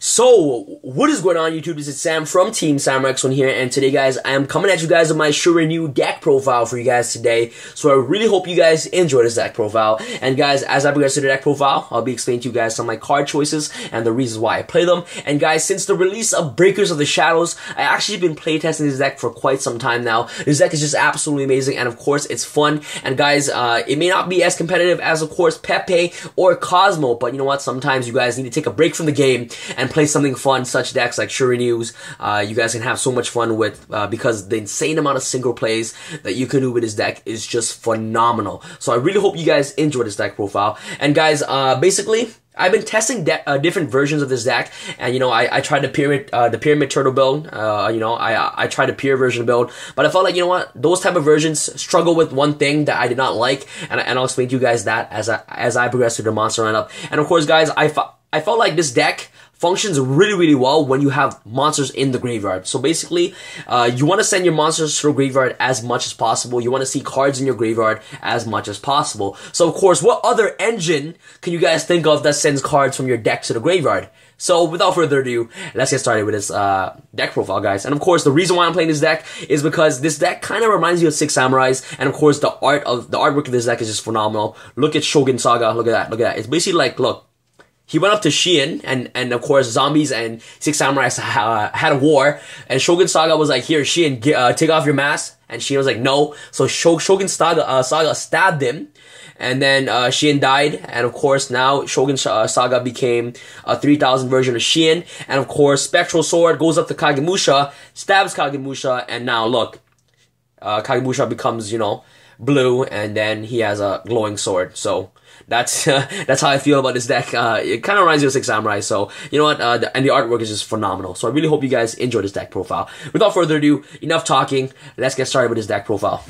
So, what is going on YouTube? This is Sam from Team SamRaxone here, and today guys, I am coming at you guys with my Shiranui deck profile for you guys today. So I really hope you guys enjoy this deck profile. And guys, as I progress to the deck profile, I'll be explaining to you guys some of my card choices and the reasons why I play them. And guys, since the release of Breakers of the Shadows, I actually been playtesting this deck for quite some time now. This deck is just absolutely amazing, and of course, it's fun. And guys, it may not be as competitive as, of course, Pepe or Cosmo, but you know what? Sometimes you guys need to take a break from the game and play something fun, such decks like Shiranui's. You guys can have so much fun with, because the insane amount of synchro plays that you can do with this deck is just phenomenal. So I really hope you guys enjoy this deck profile. And guys, basically, I've been testing different versions of this deck, and you know, I tried the pyramid turtle build. You know, I tried the pure version build, but I felt like, you know what, those type of versions struggle with one thing that I did not like, and I'll explain to you guys that as I progress through the monster lineup. And of course, guys, I felt like this deck functions really well when you have monsters in the graveyard. So basically, you want to send your monsters to the graveyard as much as possible. You want to see cards in your graveyard as much as possible. So of course, what other engine can you guys think of that sends cards from your deck to the graveyard? So without further ado, let's get started with this deck profile, guys. And of course, the reason why I'm playing this deck is because this deck kind of reminds me of Six Samurais, and of course, the artwork of this deck is just phenomenal. Look at Shogunsaga. Look at that. It's basically like, look. He went up to Shiin, and of course, zombies and Six Samurais had a war, and Shogunsaga was like, here, Shiin, take off your mask, and Shiin was like, no, so Shogunsaga stabbed him, and then Shiin died, and of course, now Shogunsaga became a 3000 version of Shiin, and of course, Spectral Sword goes up to Kagemusha, stabs Kagemusha, and now, look, Kagemusha becomes, you know, blue, and then he has a glowing sword, so that's how I feel about this deck. It kind of reminds me of Six Samurai, so you know what, and the artwork is just phenomenal. So I really hope you guys enjoy this deck profile. Without further ado, enough talking, let's get started with this deck profile.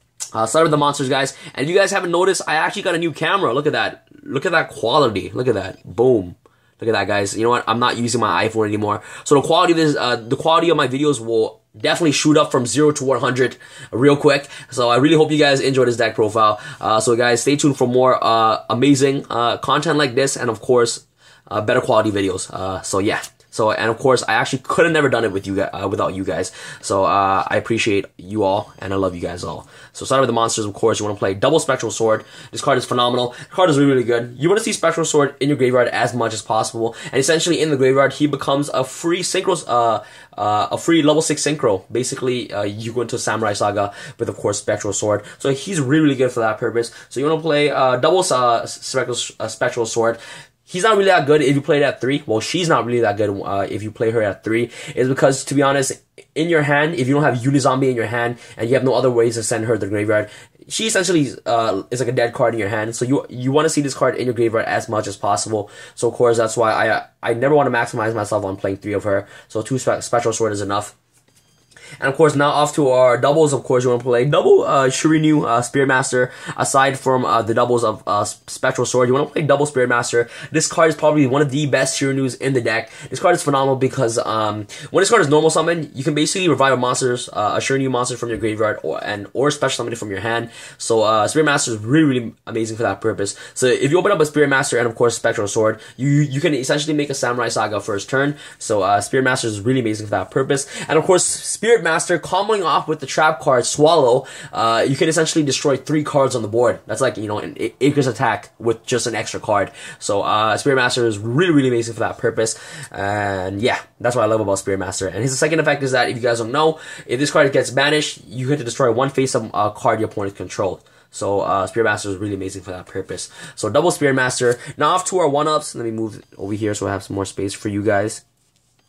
Start with the monsters, guys, and if you guys haven't noticed, I actually got a new camera. Look at that. Look at that quality. Look at that. Boom. Look at that, guys. You know what, I'm not using my iPhone anymore, so the quality of this, the quality of my videos will definitely shoot up from 0 to 100 real quick. So I really hope you guys enjoy this deck profile. So guys, stay tuned for more amazing content like this, and of course, better quality videos. So yeah. So, and of course, I actually could have never done it with you guys, without you guys. So, I appreciate you all, and I love you guys all. So, starting with the monsters, of course, you want to play double Spectral Sword. This card is phenomenal. The card is really good. You want to see Spectral Sword in your graveyard as much as possible. And essentially, in the graveyard, he becomes a free synchro, a free level 6 synchro. Basically, you go into Samuraisaga with, of course, Spectral Sword. So, he's really good for that purpose. So, you want to play double Spectral Sword. He's not really that good if you play it at 3. Well, she's not really that good if you play her at 3. It's because, to be honest, in your hand, if you don't have uni-zombie in your hand and you have no other ways to send her to the graveyard, she essentially is like a dead card in your hand. So you want to see this card in your graveyard as much as possible. So of course, that's why I never want to maximize myself on playing 3 of her. So 2 Spectral Sword is enough. And of course, now off to our doubles. Of course, you want to play double Shiranui spiritmaster. Aside from the doubles of Spectral Sword, you want to play double spiritmaster. This card is probably one of the best Shiranuis in the deck. This card is phenomenal because when this card is normal summon, you can basically revive a Shiranui monster from your graveyard or special summon it from your hand. So spiritmaster is really amazing for that purpose. So if you open up a spiritmaster and of course Spectral Sword, you can essentially make a Samuraisaga first turn. So spiritmaster is really amazing for that purpose. And of course, Spiritmaster comboing off with the trap card Swallow, you can essentially destroy 3 cards on the board. That's like, you know, an Acre's attack with just an extra card. So Spiritmaster is really amazing for that purpose. And yeah, that's what I love about Spiritmaster. And his second effect is that, if you guys don't know, if this card gets banished, you get to destroy 1 face-up card your opponent controls. So Spiritmaster is really amazing for that purpose. So double Spiritmaster. Now off to our 1-ups. Let me move over here so I have some more space for you guys.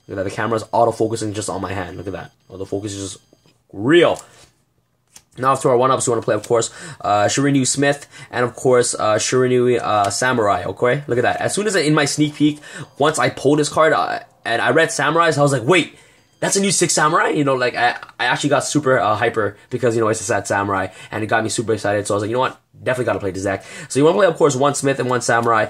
Look at that, the camera's auto-focusing just on my hand. Look at that. Oh, the focus is just real. Now, after our 1-ups, we want to play, of course, Shiranui Smith, and of course, Shiranui Samurai, okay? Look at that. As soon as in my sneak peek, once I pulled this card, and I read Samurais, I was like, wait, that's a new 6 Samurai? You know, like, I actually got super hyper because, you know, it's a sad samurai, and it got me super excited, so I was like, you know what? definitely gotta play this deck. So you want to play, of course, one Smith and one Samurai.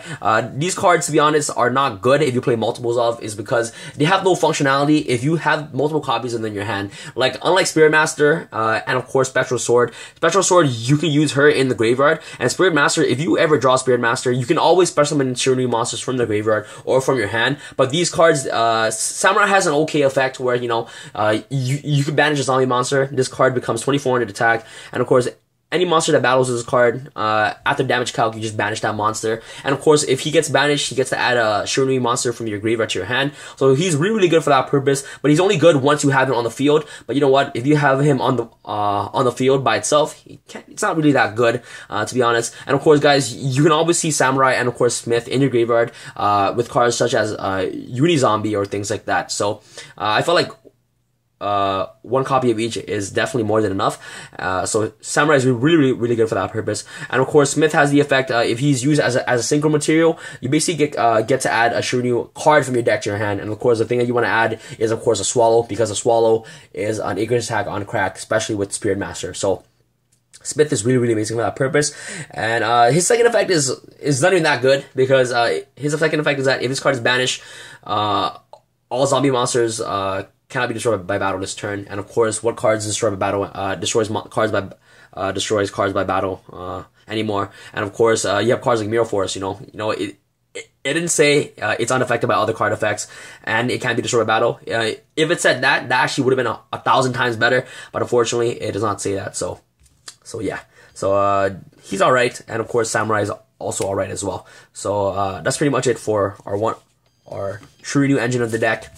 These cards, to be honest, are not good if you play multiples of, is because they have no functionality if you have multiple copies of them in your hand. Like, unlike Spiritmaster, and of course Spectral Sword. Spectral Sword, you can use her in the graveyard, and Spiritmaster, if you ever draw Spiritmaster, you can always special summon Shiranui monsters from the graveyard or from your hand. But these cards, Samurai has an okay effect where, you know, you can banish a zombie monster. This card becomes 2400 attack, and of course, any monster that battles this card, after damage calc, you just banish that monster. And of course, if he gets banished, he gets to add a Shiranui monster from your graveyard to your hand. So he's really, really good for that purpose. But he's only good once you have him on the field. But you know what? If you have him on the field by itself, it's not really that good, to be honest. And of course, guys, you can always see Samurai and of course Smith in your graveyard, with cards such as uni-zombie or things like that. So I felt like one copy of each is definitely more than enough. So Samurai is really, really good for that purpose. And of course, Smith has the effect, if he's used as a synchro material, you basically get to add a Shiranui card from your deck to your hand. And of course, the thing that you want to add is of course a Swallow, because a Swallow is an ignorant attack on crack, especially with Spiritmaster. So Smith is really, really amazing for that purpose. And his second effect is not even that good, because his second effect is that if this card is banished, all zombie monsters cannot be destroyed by battle this turn. And of course, what cards destroy by battle destroys cards by battle anymore. And of course, you have cards like Mirror Force. You know it didn't say it's unaffected by other card effects and it can't be destroyed by battle. If it said that actually would have been 1,000 times better. But unfortunately, it does not say that. So yeah. So he's all right. And of course, Samurai is also all right as well. So that's pretty much it for our Shiranui engine of the deck.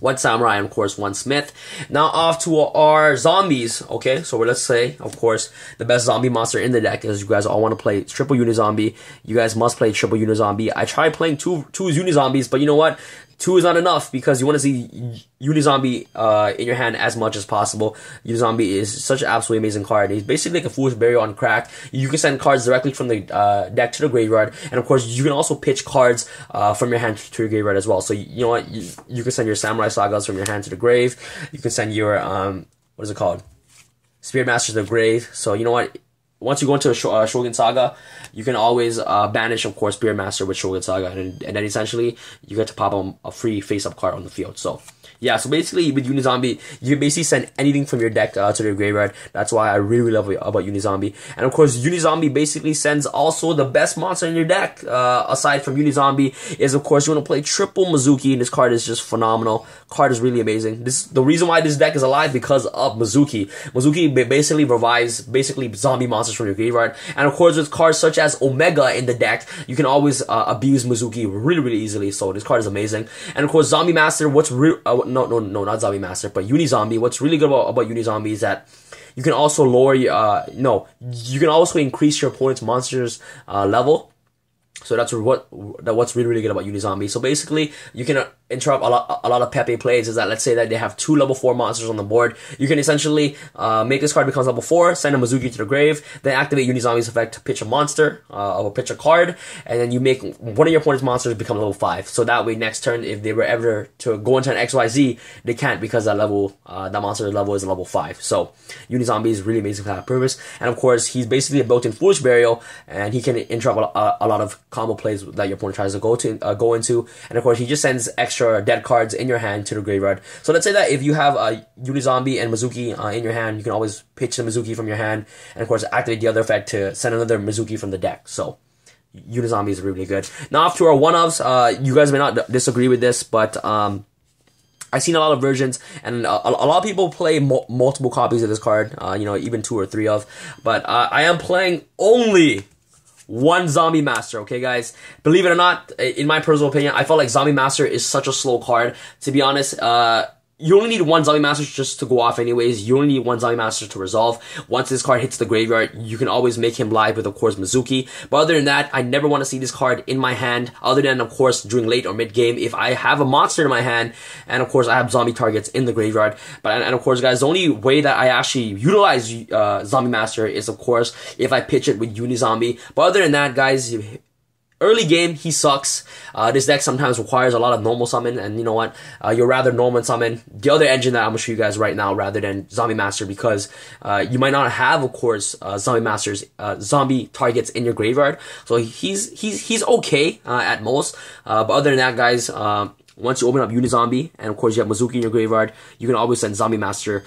One Samurai and of course one Smith. Now off to our zombies. Okay, so let's say, of course, the best zombie monster in the deck is, you guys all want to play triple uni-zombie. You guys must play triple uni-zombie. I tried playing two uni-zombies, but you know what? 2 is not enough, because you want to see uni-zombie in your hand as much as possible. Uni-zombie is such an absolutely amazing card. He's basically like a foolish burial on crack. You can send cards directly from the deck to the graveyard, and of course you can also pitch cards from your hand to your graveyard as well. So you know what? You can send your Samuraisagas from your hand to the grave. You can send your what is it called? Spiritmaster to the grave. So you know what? Once you go into a shogunsaga, you can always banish, of course, Spiritmaster with shogunsaga, and then essentially you get to pop a free face-up card on the field. So yeah, so basically with uni-zombie, you can basically send anything from your deck to your graveyard. That's why I really love about uni-zombie. And of course, uni-zombie basically sends also the best monster in your deck. Aside from uni-zombie, is of course you want to play triple Mizuki, and this card is just phenomenal. Card is really amazing. The reason why this deck is alive because of Mizuki. Mizuki basically revives zombie monsters from your graveyard. And of course, with cards such as Omega in the deck, you can always abuse Mizuki really, really easily. So this card is amazing. And of course, Zombie Master, no, not Zombie Master, but Uni-Zombie. What's really good about Uni-Zombie is that you can also you can also increase your opponent's monster's level. So that's what's really, really good about Uni-Zombie. So basically, you can interrupt a lot of Pepe plays. Is that, let's say that they have 2 level 4 monsters on the board, you can essentially make this card becomes level 4, send a Mizuki to the grave, then activate Uni-Zombie's effect to pitch a monster, or pitch a card, and then you make one of your opponent's monsters become level 5. So that way, next turn, if they were ever to go into an XYZ, they can't, because that monster's level is level 5. So Uni-Zombie is really amazing for that purpose. And of course, he's basically a built-in Foolish Burial, and he can interrupt a lot of combo plays that your opponent tries to go into. And of course, he just sends extra dead cards in your hand to the graveyard. So let's say that if you have a Uni-Zombie and Mizuki in your hand, you can always pitch the Mizuki from your hand, and of course activate the other effect to send another Mizuki from the deck. So Uni-Zombie is really good. Now off to our one-ofs. You guys may not disagree with this, but I've seen a lot of versions, and a lot of people play multiple copies of this card, you know, even 2 or 3 of. But I am playing only one Zombie Master, okay, guys? Believe it or not, in my personal opinion, I felt like Zombie Master is such a slow card. To be honest, you only need one Zombie Master just to go off anyways. You only need one Zombie Master to resolve. Once this card hits the graveyard, you can always make him live with, of course, Mizuki. But other than that, I never want to see this card in my hand, other than, of course, during late or mid-game, if I have a monster in my hand, and of course, I have zombie targets in the graveyard. And of course, guys, the only way that I actually utilize Zombie Master is, of course, if I pitch it with Uni-Zombie. But other than that, guys, early game, he sucks. This deck sometimes requires a lot of normal summon, and you know what? You'd rather normal summon the other engine that I'm gonna show you guys right now rather than Zombie Master, because you might not have, of course, Zombie Master's zombie targets in your graveyard. So he's okay at most. But other than that, guys, once you open up uni-zombie, and of course you have Mizuki in your graveyard, you can always send Zombie Master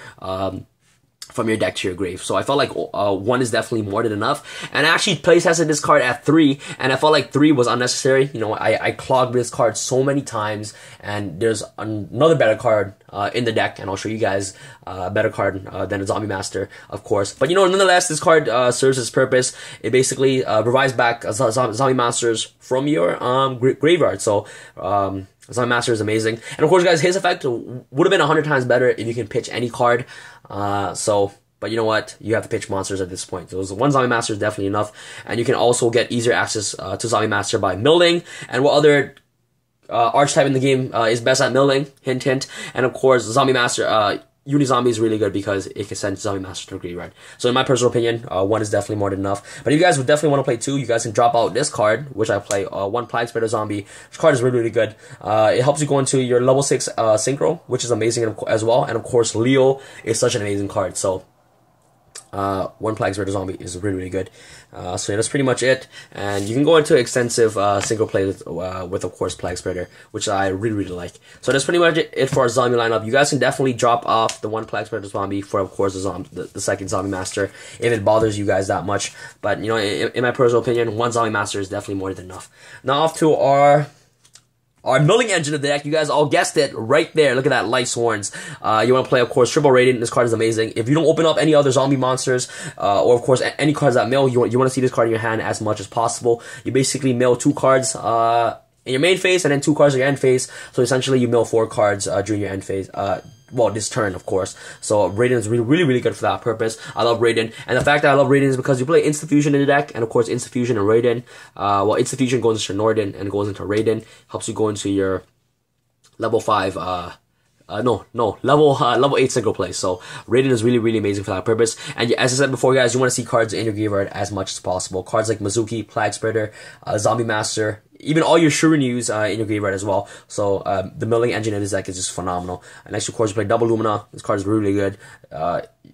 from your deck to your grave. So I felt like 1 is definitely more than enough. And I actually playtested this card at 3, and I felt like 3 was unnecessary. You know, I clogged this card so many times, and there's another better card in the deck, and I'll show you guys a better card than a Zombie Master, of course. But you know, nonetheless, this card serves its purpose. It basically revives back Zombie Masters from your graveyard. So Zombie Master is amazing. And of course, guys, his effect would have been 100 times better if you can pitch any card. But you know what? You have to pitch monsters at this point. So one Zombie Master is definitely enough. And you can also get easier access to Zombie Master by milling. And what other archetype in the game is best at milling? Hint, hint. And of course, Zombie Master, uni-zombie is really good because it can send Zombie Master to the graveyard. So in my personal opinion, 1 is definitely more than enough. But if you guys would definitely want to play 2, you guys can drop out this card, which I play, 1 plaguespreader zombie. This card is really, really good. It helps you go into your level 6 synchro, which is amazing as well. And of course, Leo is such an amazing card. So 1 plaguespreader zombie is really, really good. So that's pretty much it. And you can go into extensive single play with of course, plaguespreader, which I really, really like. So that's pretty much it for our zombie lineup. You guys can definitely drop off the 1 plaguespreader zombie for, of course, the second Zombie Master if it bothers you guys that much. But you know, in my personal opinion, 1 Zombie Master is definitely more than enough. Now off to our milling engine of the deck. You guys all guessed it right there. Look at that, Lightsworns. You want to play, of course, triple raiden. This card is amazing. If you don't open up any other zombie monsters, or of course any cards that mill, you want to see this card in your hand as much as possible. You basically mill 2 cards in your main phase and then 2 cards in your end phase. So essentially, you mill 4 cards during your end phase. Well, this turn, of course. So Raiden is really, really, really good for that purpose. I love Raiden, and the fact that I love Raiden is because you play Instant Fusion in the deck, and of course Instant Fusion and Raiden. Well, Instant Fusion goes into Norden and goes into Raiden, helps you go into your level 5. Level 8 single play. So Raiden is really, really amazing for that purpose. And as I said before, guys, you want to see cards in your graveyard as much as possible. Cards like Mizuki, Plaguespreader, Zombie Master, even all your Shiranuis in your graveyard as well. So the milling engine in this deck is just phenomenal. And next, of course, you play double Lumina. This card is really, really good.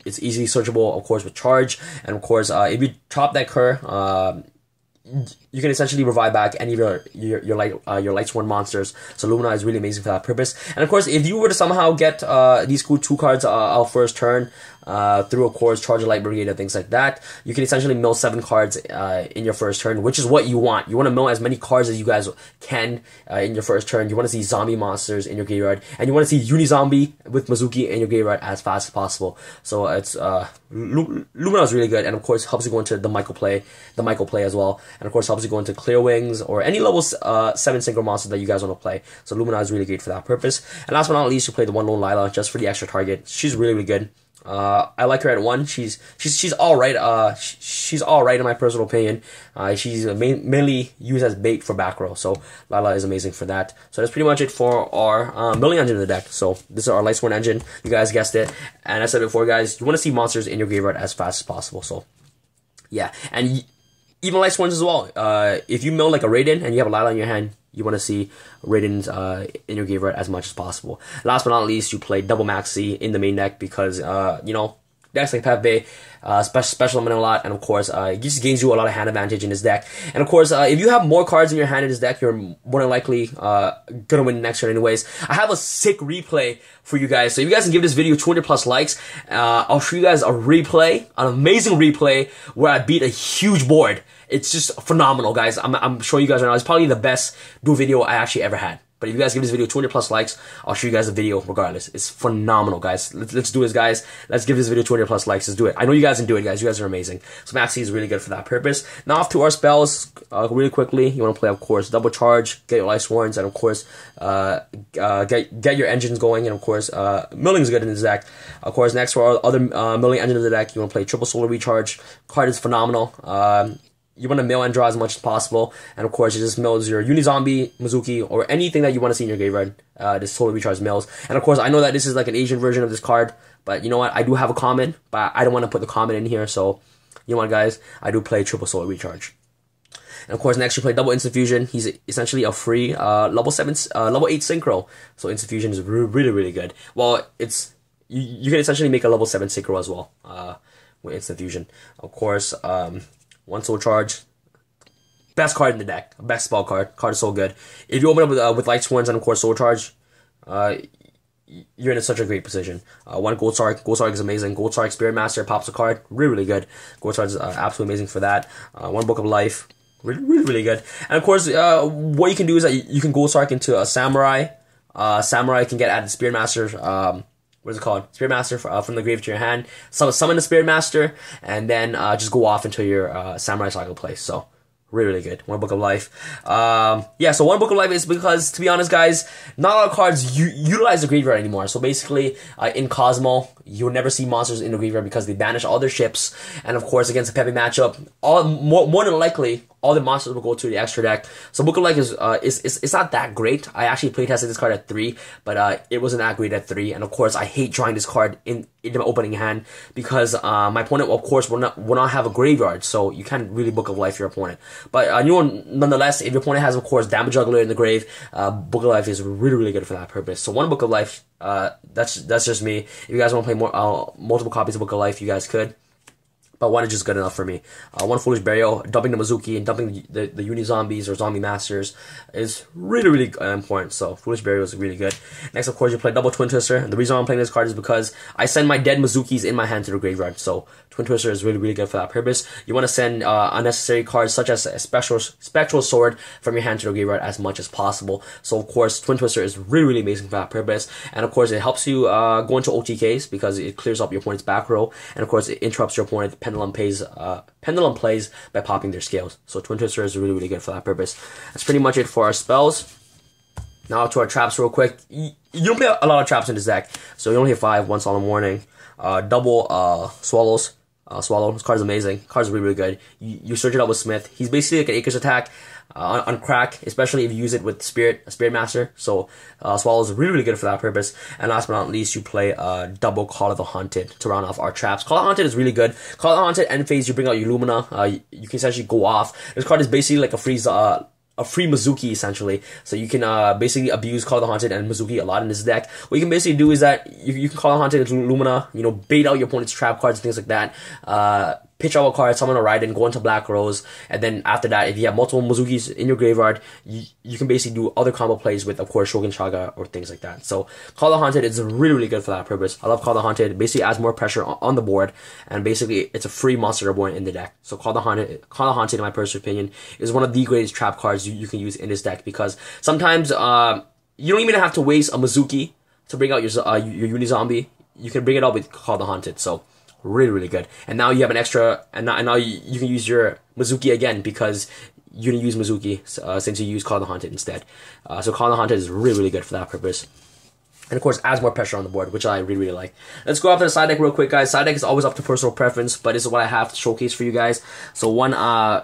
It's easily searchable, of course, with charge. And of course, if you chop that cur, you can essentially revive back any of your Lightsworn monsters. So Lumina is really amazing for that purpose. And of course, if you were to somehow get these cool 2 cards out first turn, through, of course, Charge a Light Brigade and things like that, you can essentially mill 7 cards in your first turn, which is what you want. You want to mill as many cards as you guys can in your first turn. You want to see zombie monsters in your graveyard, and you want to see uni-zombie with Mizuki in your graveyard as fast as possible. So it's Lumina is really good, and of course helps you go into the Michael play as well, and of course helps you go into Clear Wings or any level 7 synchro monster that you guys want to play. So Lumina is really great for that purpose. And last but not least, you play the 1 Lone Lila just for the extra target. She's really, really good. I like her at 1. She's all right. She's all right in my personal opinion. She's mainly used as bait for back row. So Lila is amazing for that. So that's pretty much it for our milling engine of the deck. So this is our Lightsworn engine. You guys guessed it. And I said before, guys, you want to see monsters in your graveyard as fast as possible. So yeah, and even Lightsworns as well. If you mill like a Raiden and you have a Lila in your hand, you want to see Raidens in your graveyard as much as possible. Last but not least, you play double maxi in the main deck because, you know, decks like Pepe, special summon a lot, and of course, it just gains you a lot of hand advantage in this deck. And of course, if you have more cards in your hand in this deck, you're more than likely gonna win next turn anyways. I have a sick replay for you guys, so if you guys can give this video 200 plus likes, I'll show you guys a replay, an amazing replay where I beat a huge board. It's just phenomenal, guys. I'm showing you guys right now. It's probably the best duel video I actually ever had. But if you guys give this video 200 plus likes, I'll show you guys a video regardless. It's phenomenal, guys. Let's do this, guys. Let's give this video 200 plus likes. Let's do it. I know you guys can do it, guys. You guys are amazing. So Maxi is really good for that purpose. Now off to our spells really quickly. You want to play, of course, double charge, get your Lightsworns, and of course, get your engines going. And of course, milling is good in this deck. Of course, next for our other milling engine of the deck, you want to play triple solar recharge. Card is phenomenal. You want to mill and draw as much as possible, and of course, it just mills your uni-zombie, Mizuki, or anything that you want to see in your graveyard. This solar recharge mills, and of course, I know that this is like an Asian version of this card, but you know what? I do have a common, but I don't want to put the common in here, so you know what, guys? I do play triple solar recharge. And of course, next you play double instant fusion. He's essentially a free level 8 synchro. So instant fusion is really, really good. Well, it's you can essentially make a level 7 synchro as well with instant fusion. Of course, one soul charge. Best card in the deck. Best spell card. Card is so good. If you open up with Lightsworn and of course soul charge, you're in such a great position. One Gold Sark. Gold Sark is amazing. Gold Sark Spiritmaster pops a card. Really, really good. Gold Sark is absolutely amazing for that. One Book of Life. Really, really, really good. And of course, what you can do is that you can Gold Sark into a Samurai. Samurai can get added Spiritmaster. What is it called? Spiritmaster from the grave to your hand. Summon the Spiritmaster, and then just go off into your Samuraisaga place. So really, really good. One Book of Life. Yeah, so One Book of Life is because, to be honest, guys, not a lot of cards utilize the graveyard anymore. So basically, in Cosmo, you'll never see monsters in the graveyard because they banish all their ships. And of course, against a Pepe matchup, more than likely, all the monsters will go to the extra deck. So Book of Life is it's not that great. I actually playtested this card at 3, but it wasn't that great at 3. And of course, I hate drawing this card in my opening hand because my opponent, of course, will not have a graveyard. So you can't really Book of Life your opponent. But nonetheless, if your opponent has, of course, Damage Juggler in the grave, Book of Life is really, really good for that purpose. So one Book of Life, that's just me. If you guys want to play multiple copies of Book of Life, you guys could. But one is just good enough for me. One Foolish Burial, dumping the Mizuki and dumping the uni-zombies or zombie masters is really, really important. So Foolish Burial is really good. Next, of course, you play double Twin Twister. And the reason I'm playing this card is because I send my dead Mizukis in my hand to the graveyard. So Twin Twister is really, really good for that purpose. You want to send unnecessary cards such as a spectral sword from your hand to the graveyard as much as possible. So of course, Twin Twister is really, really amazing for that purpose. And of course, it helps you go into OTKs because it clears up your opponent's back row. And of course, it interrupts your opponent. Pendulum plays by popping their scales. So Twin Twister is really, really good for that purpose. That's pretty much it for our spells. Now to our traps real quick. You don't play a lot of traps in this deck. So you only hit 5, one Solemn Warning. Double Swallows. Swallow. This card is amazing. Card is really, really good. You search it out with Smith. He's basically like an Acres attack on crack, especially if you use it with Spiritmaster. So Swallow is really, really good for that purpose. And last but not least, you play double Call of the Haunted to round off our traps. Call of the Haunted is really good. Call of the Haunted end phase, you bring out your Lumina. You can essentially go off. This card is basically like a free Mizuki, essentially. So you can basically abuse Call of the Haunted and Mizuki a lot in this deck. What you can basically do is that you can Call of the Haunted into Lumina, bait out your opponent's trap cards and things like that. Pitch out a card, summon a raiden, go into blackrose, and then after that, if you have multiple Mizukis in your graveyard, you can basically do other combo plays with, of course, shogunsaga or things like that. So Call of the Haunted is really, really good for that purpose. I love Call of the Haunted. It basically adds more pressure on the board, and basically it's a free monster reborn in the deck. So Call of the Haunted, in my personal opinion, is one of the greatest trap cards you can use in this deck because sometimes you don't even have to waste a Mizuki to bring out your uni-zombie. You can bring it out with Call of the Haunted. So really, really good. And now you have an extra, and now you can use your Mizuki again because you didn't use Mizuki since you used Call of the Haunted instead. So Call of the Haunted is really, really good for that purpose. And of course, adds more pressure on the board, which I really, really like. Let's go off to the side deck real quick, guys. Side deck is always up to personal preference, but this is what I have to showcase for you guys. So one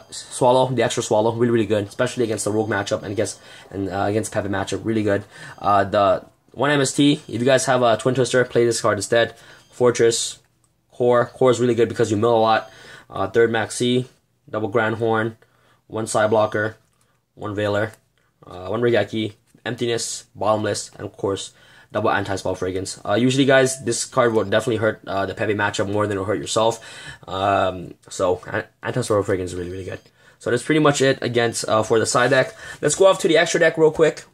Swallow, the extra Swallow, really, really good, especially against the Rogue matchup and against Pepe matchup, really good. The one MST, if you guys have a Twin Twister, play this card instead. Fortress. Core is really good because you mill a lot. Third maxx, double Grand Horn, one Side Blocker, one Veiler, one Regeki, Emptiness, Bottomless, and of course, double Anti-Spell Fragrance. Usually, guys, this card will definitely hurt the Pepe matchup more than it'll hurt yourself. So, Anti-Spell Fragrance is really, really good. So, that's pretty much it against for the side deck. Let's go off to the extra deck real quick.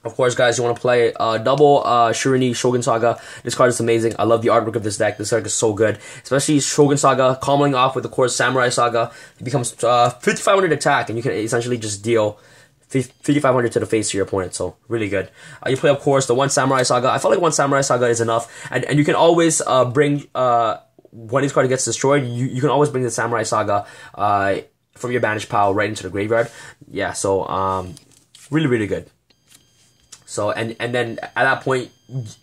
Of course, guys, you want to play double Shiranui shogunsaga. This card is amazing. I love the artwork of this deck. This deck is so good. Especially shogunsaga, comboing off with, of course, samuraisaga. It becomes 5,500 attack, and you can essentially just deal 5,500 to the face to your opponent. So, really good. You play, of course, the one samuraisaga. I feel like one samuraisaga is enough. And you can always bring, when this card gets destroyed, you can always bring the samuraisaga from your banished pile right into the graveyard. Yeah, so, really, really good. So, and then at that point,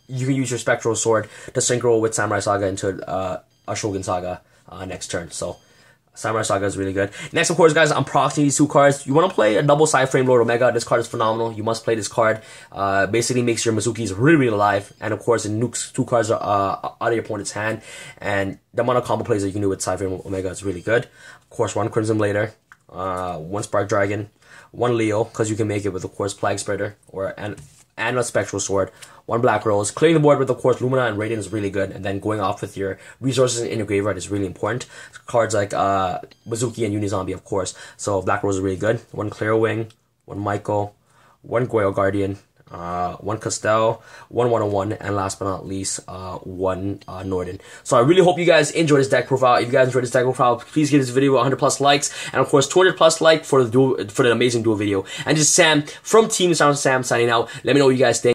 you can use your Spectral Sword to synchro with Samuraisaga into a Shogunsaga next turn. So, Samuraisaga is really good. Next, of course, guys, I'm proxying these two cards. You want to play a double psyframe Lord Omega. This card is phenomenal. You must play this card. Basically makes your Mizukis really, really alive. And, of course, it nukes two cards out of your opponent's hand. And the amount of combo plays that you can do with psyframe Omega is really good. Of course, one Crimson Blader. one Spark Dragon, one Leo, because you can make it with, of course, plaguespreader and a spectral sword, one blackrose. Clearing the board with, of course, lumina and raiden is really good, and then going off with your resources in your graveyard is really important. Cards like mizuki and uni-zombie, of course. So blackrose is really good. One clear wing, one Michael, one goyo guardian, one castel, one 101, and last but not least, one norden. So I really hope you guys enjoyed this deck profile. If you guys enjoyed this deck profile, please give this video 100 plus likes, and of course 200 plus like for the amazing duel video. And this is Sam from Team Sam signing out. Let me know what you guys think.